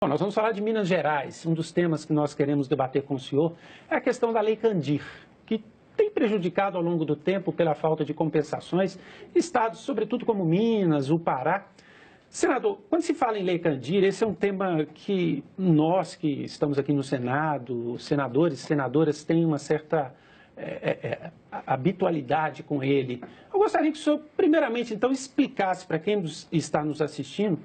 Bom, nós vamos falar de Minas Gerais. Um dos temas que nós queremos debater com o senhor é a questão da Lei Candir, que tem prejudicado ao longo do tempo, pela falta de compensações, estados, sobretudo como Minas, o Pará. Senador, quando se fala em Lei Candir, esse é um tema que nós que estamos aqui no Senado, senadores e senadoras, têm uma certa habitualidade com ele. Eu gostaria que o senhor, primeiramente, então, explicasse para quem está nos assistindo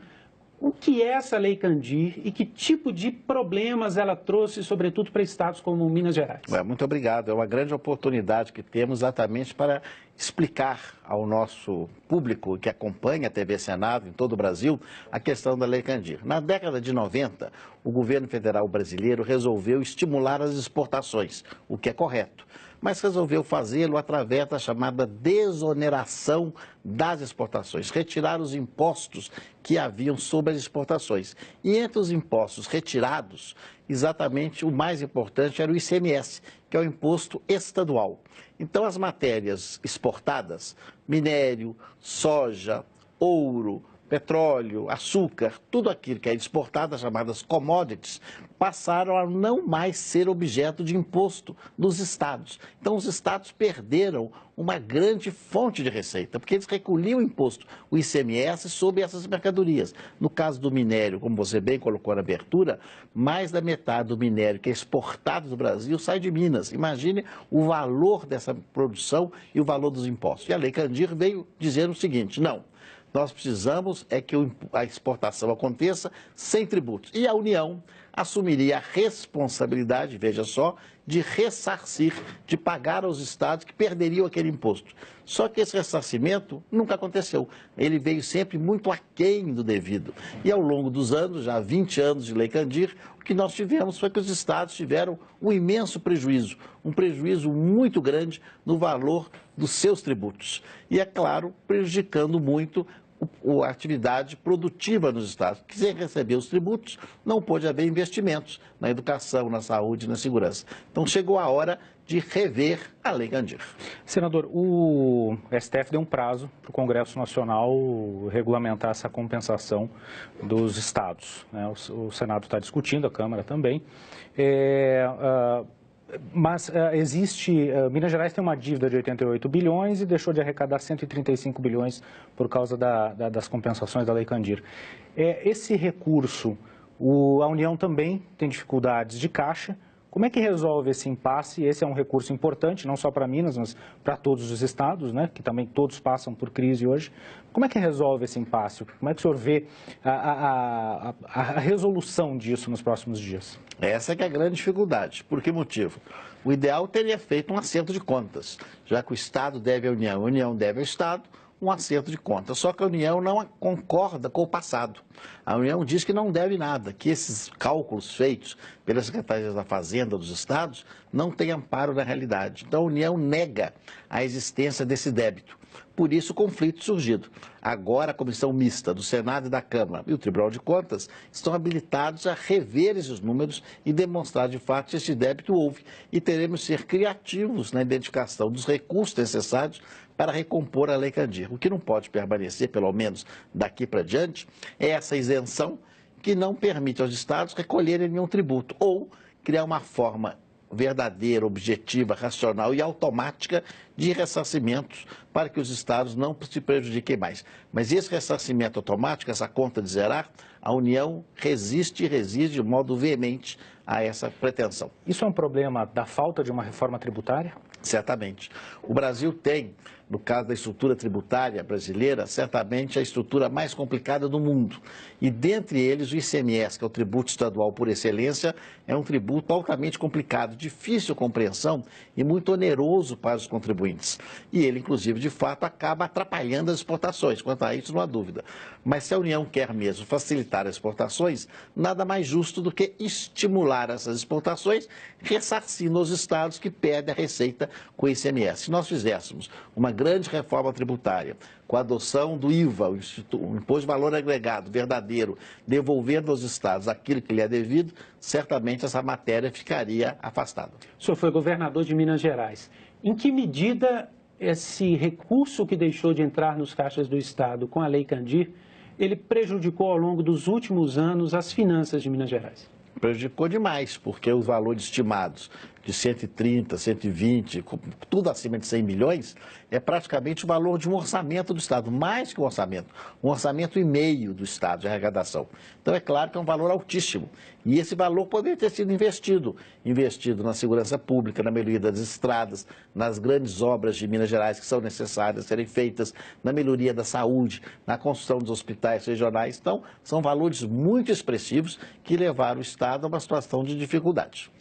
o que é essa Lei Candir e que tipo de problemas ela trouxe, sobretudo para estados como Minas Gerais. Muito obrigado. É uma grande oportunidade que temos exatamente para explicar ao nosso público que acompanha a TV Senado em todo o Brasil a questão da Lei Candir. Na década de 90, o governo federal brasileiro resolveu estimular as exportações, o que é correto, mas resolveu fazê-lo através da chamada desoneração das exportações, retirar os impostos que haviam sobre as exportações. E entre os impostos retirados, exatamente o mais importante era o ICMS, que é o imposto estadual. Então, as matérias exportadas, minério, soja, ouro, petróleo, açúcar, tudo aquilo que é exportado, as chamadas commodities, passaram a não mais ser objeto de imposto dos estados. Então, os estados perderam uma grande fonte de receita, porque eles recolhiam o imposto, o ICMS, sobre essas mercadorias. No caso do minério, como você bem colocou na abertura, mais da metade do minério que é exportado do Brasil sai de Minas. Imagine o valor dessa produção e o valor dos impostos. E a Lei Candir veio dizer o seguinte: não, nós precisamos é que a exportação aconteça sem tributos. E a União assumiria a responsabilidade, veja só, de ressarcir, de pagar aos estados que perderiam aquele imposto. Só que esse ressarcimento nunca aconteceu. Ele veio sempre muito aquém do devido. E ao longo dos anos, já 20 anos de Lei Candir, o que nós tivemos foi que os estados tiveram um imenso prejuízo, um prejuízo muito grande no valor dos seus tributos. E, é claro, prejudicando muito a atividade produtiva nos estados, que sem receber os tributos não pôde haver investimentos na educação, na saúde, na segurança. Então chegou a hora de rever a Lei Candir. Senador, o STF deu um prazo para o Congresso Nacional regulamentar essa compensação dos estados, né? O Senado está discutindo, a Câmara também. Mas Minas Gerais tem uma dívida de 88 bilhões e deixou de arrecadar 135 bilhões por causa das compensações da Lei Candir. Esse recurso, a União também tem dificuldades de caixa. Como é que resolve esse impasse? Esse é um recurso importante, não só para Minas, mas para todos os estados, né, que também todos passam por crise hoje. Como é que resolve esse impasse? Como é que o senhor vê a resolução disso nos próximos dias? Essa é que é a grande dificuldade. Por que motivo? O ideal teria feito um acerto de contas, já que o Estado deve à União, a União deve ao Estado, um acerto de contas. Só que a União não concorda com o passado. A União diz que não deve nada, que esses cálculos feitos pelas secretarias da Fazenda dos estados não têm amparo na realidade. Então a União nega a existência desse débito. Por isso o conflito surgido. Agora a comissão mista do Senado e da Câmara e o Tribunal de Contas estão habilitados a rever esses números e demonstrar de fato se esse débito houve. E teremos que ser criativos na identificação dos recursos necessários para recompor a Lei Candir. O que não pode permanecer, pelo menos daqui para diante, é essa isenção que não permite aos estados recolherem nenhum tributo ou criar uma forma verdadeira, objetiva, racional e automática de ressarcimentos para que os estados não se prejudiquem mais. Mas esse ressarcimento automático, essa conta de zerar, a União resiste e resiste de modo veemente a essa pretensão. Isso é um problema da falta de uma reforma tributária? Certamente. O Brasil tem, no caso da estrutura tributária brasileira, certamente a estrutura mais complicada do mundo. E dentre eles o ICMS, que é o tributo estadual por excelência, é um tributo altamente complicado, difícil compreensão e muito oneroso para os contribuintes. E ele, inclusive, de fato, acaba atrapalhando as exportações. Quanto a isso, não há dúvida. Mas se a União quer mesmo facilitar as exportações, nada mais justo do que estimular essas exportações, ressarcindo os estados que perdem a receita com o ICMS. Se nós fizéssemos uma grande reforma tributária, com a adoção do IVA, o Imposto de Valor Agregado verdadeiro, devolvendo aos estados aquilo que lhe é devido, certamente essa matéria ficaria afastada. O senhor foi governador de Minas Gerais. Em que medida esse recurso que deixou de entrar nos caixas do Estado com a Lei Candir ele prejudicou ao longo dos últimos anos as finanças de Minas Gerais? Prejudicou demais, porque os valores estimados de 130, 120, tudo acima de 100 milhões, é praticamente o valor de um orçamento do Estado, mais que um orçamento e meio do Estado de arrecadação. Então, é claro que é um valor altíssimo. E esse valor poderia ter sido investido na segurança pública, na melhoria das estradas, nas grandes obras de Minas Gerais que são necessárias serem feitas, na melhoria da saúde, na construção dos hospitais regionais. Então, são valores muito expressivos que levaram o Estado a uma situação de dificuldade.